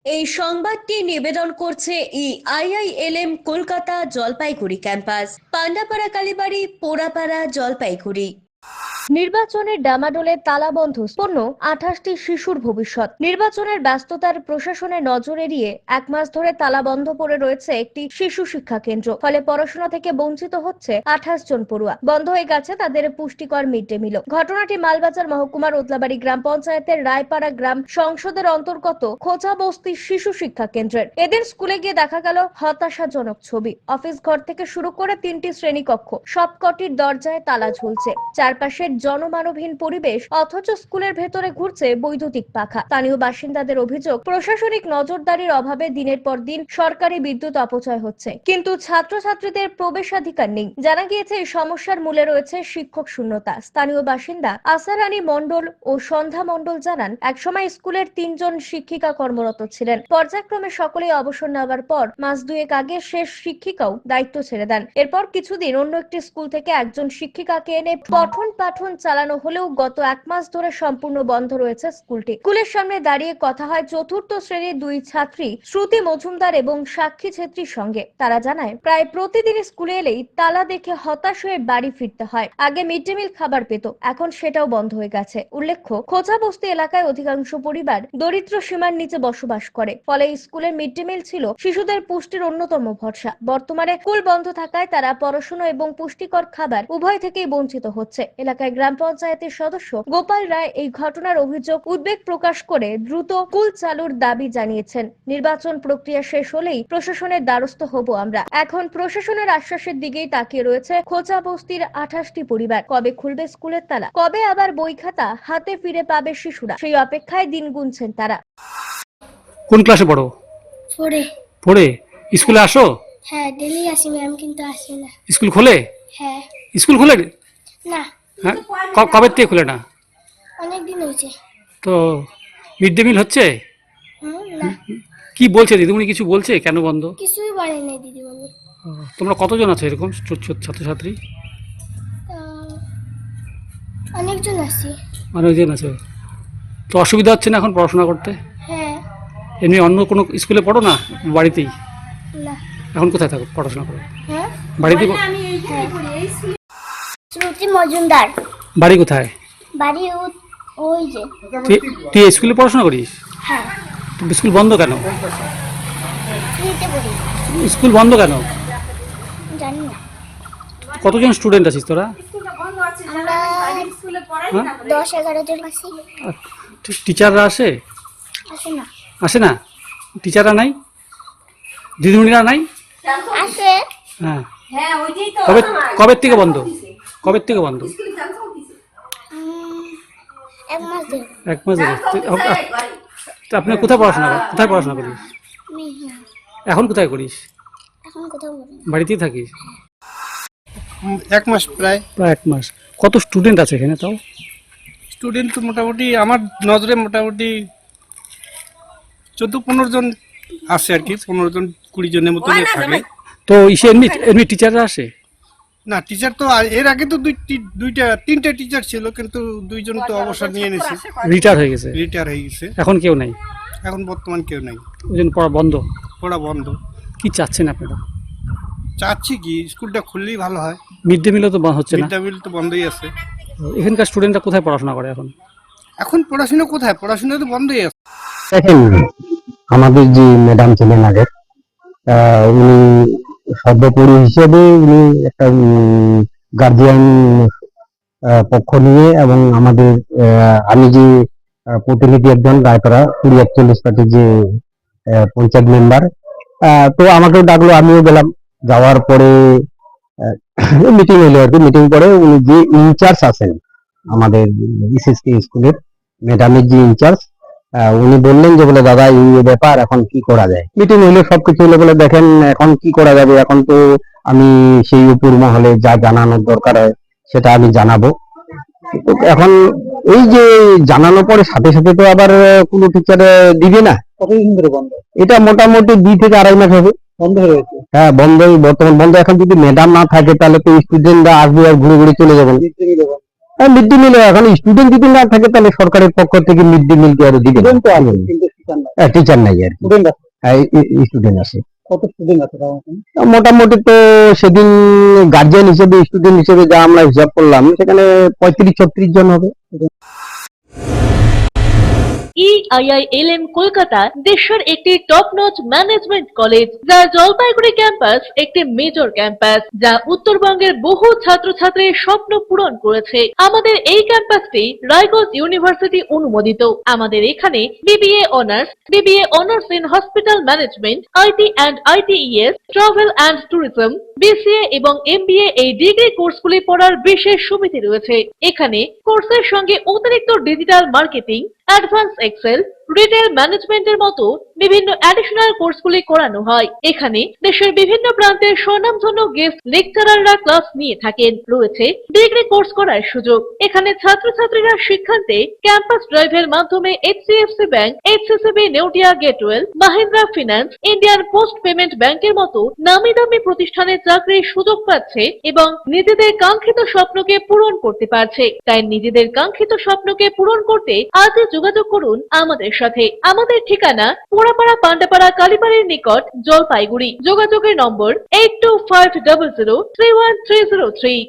এই সংবাদটি নিবেদন করছে আইআইএলএম কলকাতা জলপাইগুড়ি ক্যাম্পাস, পান্ডাপাড়া কালীবাড়ি, পোড়াপাড়া, জলপাইগুড়ি। নির্বাচনের ডামাডোলে তালাবন্ধ পণ্য 28টি শিশুর ভবিষ্যৎ। নির্বাচনের ব্যস্ততার প্রশাসনের নজর এড়িয়ে এক মাস ধরে তালাবন্ধ পড়ে রয়েছে একটি শিশু শিক্ষা কেন্দ্র। ফলে পড়াশোনা থেকে বঞ্চিত হচ্ছে 28 জন পড়ুয়া। বন্ধ হয়ে গেছে তাদের পুষ্টিকর মিড ডে মিল। ঘটনাটি মালবাজার মহকুমার ওদলাবাড়ি গ্রাম পঞ্চায়েতের রায়পাড়া গ্রাম সংসদের অন্তর্গত খোঁচাবস্তি শিশু শিক্ষা কেন্দ্রের। এদিন স্কুলে গিয়ে দেখা গেল হতাশাজনক ছবি। অফিস ঘর থেকে শুরু করে 3টি শ্রেণীকক্ষ, সবকটির দরজায় তালা ঝুলছে। চারপাশে জনমানবহীন পরিবেশ, অথচ স্কুলের ভেতরে ঘুরছে বৈদ্যুতিক পাখা। স্থানীয় বাসিন্দাদের অভিযোগ, প্রশাসনিক নজরদারির অভাবে দিনের পর দিন সরকারি বিদ্যুৎ অপচয় হচ্ছে, কিন্তু ছাত্রছাত্রীদের প্রবেশাধিকার নেই। জানা গিয়েছে এই সমস্যার মূলে রয়েছে শিক্ষক শূন্যতা। স্থানীয় বাসিন্দা আসারানী মণ্ডল ও সন্ধ্যা মণ্ডল জানান, একসময় স্কুলের 3 জন শিক্ষিকা কর্মরত ছিলেন। পর্যায়ক্রমে সকলেই অবসর নেওয়ার পর মাস দুয়েক আগে শেষ শিক্ষিকাও দায়িত্ব ছেড়ে দেন। এরপর কিছুদিন অন্য একটি স্কুল থেকে একজন শিক্ষিকাকে এনে পঠন পাঠন চালানো হলেও গত এক মাস ধরে সম্পূর্ণ বন্ধ রয়েছে স্কুলটি। স্কুলের সামনে দাঁড়িয়ে কথা হয় চতুর্থ শ্রেণীর 2 ছাত্রী শ্রুতি মজুমদার এবং সাক্ষী ছেত্রীর সঙ্গে। তারা জানায়, প্রায় প্রতিদিন স্কুলে এলেই তালা দেখে হতাশ হয়ে বাড়ি ফিরতে হয়। আগে মিড ডে মিল খাবার পেত, এখন সেটাও বন্ধ হয়ে গেছে। উল্লেখ্য, খোঁচাবস্তি এলাকায় অধিকাংশ পরিবার দরিদ্র সীমার নিচে বসবাস করে। ফলে স্কুলের মিড ডে মিল ছিল শিশুদের পুষ্টির অন্যতম ভরসা। বর্তমানে স্কুল বন্ধ থাকায় তারা পড়াশোনা এবং পুষ্টিকর খাবার উভয় থেকেই বঞ্চিত হচ্ছে। এলাকায় গ্রাম পঞ্চায়েতের সদস্য গোপাল রায় এই ঘটনার অভিযোগ উদ্বেগ প্রকাশ করে দ্রুত স্কুল চালুর দাবি জানিয়েছেন। নির্বাচন প্রক্রিয়া শেষ হলেই প্রশাসনের দ্বারস্থ হব আমরা। এখন প্রশাসনের আশ্বাসের দিকেই তাকিয়ে রয়েছে খোঁচাবস্তির 28টি পরিবার। কবে খুলবে স্কুলের তালা, কবে আবার বই খাতা হাতে ফিরে পাবে শিশুরা, সেই অপেক্ষায় দিন গুনছেন তারা। কোন ক্লাসে পড়ো? পড়ে। পড়ে স্কুলে আসো? হ্যাঁ, ডেলি আসি ম্যাম, কিন্তু আসে না। স্কুল খোলে? হ্যাঁ। স্কুল খোলে না। হ্যাঁ, কবে থেকে খোলে না? অনেক দিন হয়েছে। তো মিড ডে মিল হচ্ছে? না, কি বলছে দিদিমণি, কিছু বলছে কেন বন্ধ? কিছুই বলে নাই দিদিমণি। তোমরা কতজন আছো এরকম ছাত্রছাত্রী? অনেকজন আসি। অনেকজন আছে। তো অসুবিধা হচ্ছে না এখন পড়াশোনা করতে? হ্যাঁ। এমনি অন্য কোনো স্কুলে পড়ো না, বাড়িতেই? না। এখন কোথায় থাকো পড়াশোনা করো? হ্যাঁ, বাড়িতে? শ্রুতি মজুমদার। বাড়ি কোথায়? বাড়ি ওই যে। তুই স্কুলে পড়াশোনা করিস? হ্যাঁ। স্কুল বন্ধ কেন? ফ্রিতে পড়ি। স্কুল বন্ধ কেন? জানি না। কতজন স্টুডেন্ট আছিস তোরা? আমরা 10-11 জন আছি। টিচাররা আসে? আসে না। আসে না? টিচাররা নাই? দিদিমণিরা নাই? আসে। হ্যাঁ। কবে কবে থেকে বন্ধ? কবে থেকে বন্ধ? এক মাস ধরে। এক মাস ধরে। তো আপনি কোথায় পড়াশোনা করিস? আমি এখন কোথায় করিস? এখন কোথাও পড়ি না। বাড়িতেই থাকিস? এক মাস প্রায়। প্রায় এক মাস। কত স্টুডেন্ট আছে এখানে তাও? স্টুডেন্ট তো মোটামুটি আমার নজরে মোটামুটি 14-15 জন আছে আর কি, 15 জন 20 জনের মতো থাকে। তো এমনি টিচাররা আসে? না, টিচার তো এর আগে তো তিনটা টিচার ছিল, কিন্তু 2 জন তো অবসর নিয়ে নিয়েছে, রিটায়ার হয়ে গেছে? রিটায়ার হয়ে গেছে। এখন কেউ নাই? এখন বর্তমান কেউ নাই, ওই জন্য পড়া বন্ধ? পড়া বন্ধ। কি চাচ্ছেন আপনারা? চাচ্ছি কি স্কুলটা খুললেই ভালো হয়। মিড ডে মিলও তো হচ্ছে না? মিড ডে মিল তো বন্ধই আছে। এখানকার স্টুডেন্টরা কোথায় পড়াশোনা করে এখন? এখন পড়াশোনা কোথায়? পড়াশোনা তো বন্ধই আছে। দেখেন, আমাদের যে ম্যাডাম ছিলেন আগে, উনি সর্বোপরি হিসেবে উনি একটা গার্জিয়ান পক্ষ নিয়ে, এবং আমাদের আমি যে প্রতিনিধি একজন রায়পাড়া 20-41 পার্টির যে পঞ্চায়েত মেম্বার, তো আমাকেও ডাকলো, আমিও গেলাম। যাওয়ার পরে মিটিং হইলো আর কি। মিটিং করে উনি যে ইনচার্জ আছেন আমাদের এসএসকে স্কুলের, ম্যাডামের যে ইনচার্জ, উনি বললেন যে বলে দাদা এই ব্যাপার, এখন কি করা যায়। মিটিং হইলো, সবকিছু হলো, বলে দেখেন এখন কি করা যাবে। এখন তো আমি সেই উপর মহলে যা জানানোর দরকার হয় সেটা আমি জানাবো। তো এখন এই যে জানানোর পরে সাথে সাথে তো আবার কোনো টিচার দিবে না। কতদিন ধরে বন্ধ? এটা মোটামুটি 2 থেকে 2.5 মাস হবে বন্ধ হয়ে গেছে? হ্যাঁ, বন্ধই, বর্তমান বন্ধ। এখন যদি ম্যাডাম না থাকে তাহলে তো স্টুডেন্টরা আসবে আর ঘুরে ঘুরে চলে যাবেন। মিড ডে মিল এখন স্টুডেন্ট যদি না থাকে তাহলে সরকারের পক্ষ থেকে মিড ডে মিল কি আরো দিবে? কিন্তু টিচার নাই আর কি। স্টুডেন্ট আছে? স্টুডেন্ট আছে। কত স্টুডেন্ট আছে তাও এখন? মোটামুটি তো সেদিন গার্জিয়ান হিসেবে, স্টুডেন্ট হিসেবে যা আমরা হিসাব করলাম, সেখানে 35-36 জন হবে। EIILM কলকাতা দেশের একটি টপ নচ ম্যানেজমেন্ট কলেজ, যা জলপাইগুড়ি ক্যাম্পাস একটি মেজর ক্যাম্পাস, যা উত্তরবঙ্গের বহু ছাত্রছাত্রীর স্বপ্ন পূরণ করেছে। আমাদের এই ক্যাম্পাসটি রায়গঞ্জ ইউনিভার্সিটি অনুমোদিত। আমাদের এখানে BBA honours in hospital management, IT and ITES, travel and tourism, BCA এবং MBA এই ডিগ্রি কোর্সগুলি পড়ার বিশেষ সুবিধা রয়েছে। এখানে কোর্সের সঙ্গে অতিরিক্ত digital marketing, advance Excel, retail ম্যানেজমেন্টের মতো বিভিন্ন অ্যাডিশনাল কোর্সগুলি করানো হয়। এখানে দেশের বিভিন্ন প্রান্তের স্বনামধন্য গেস্ট লেকচারাররা ক্লাস নিয়ে থাকেন। রয়েছে ডিগ্রি কোর্স করার সুযোগ। এখানে ছাত্রছাত্রীরা শিক্ষান্তে ক্যাম্পাস ড্রাইভের মাধ্যমে HCFC bank, HCCB Neotia Getwell, Mahindra finance, Indian post payment ব্যাংকের মতো নামি দামি প্রতিষ্ঠানে চাকরির সুযোগ পাচ্ছে এবং নিজেদের কাঙ্ক্ষিত স্বপ্নকে পূরণ করতে পারছে। তাই নিজেদের কাঙ্ক্ষিত স্বপ্নকে পূরণ করতে আজই যোগাযোগ করুন আমাদের সাথে। আমাদের ঠিকানা পোড়াপাড়া পান্ডাপাড়া কালীবাড়ির নিকট, জলপাইগুড়ি। যোগাযোগের নম্বর 8250031303।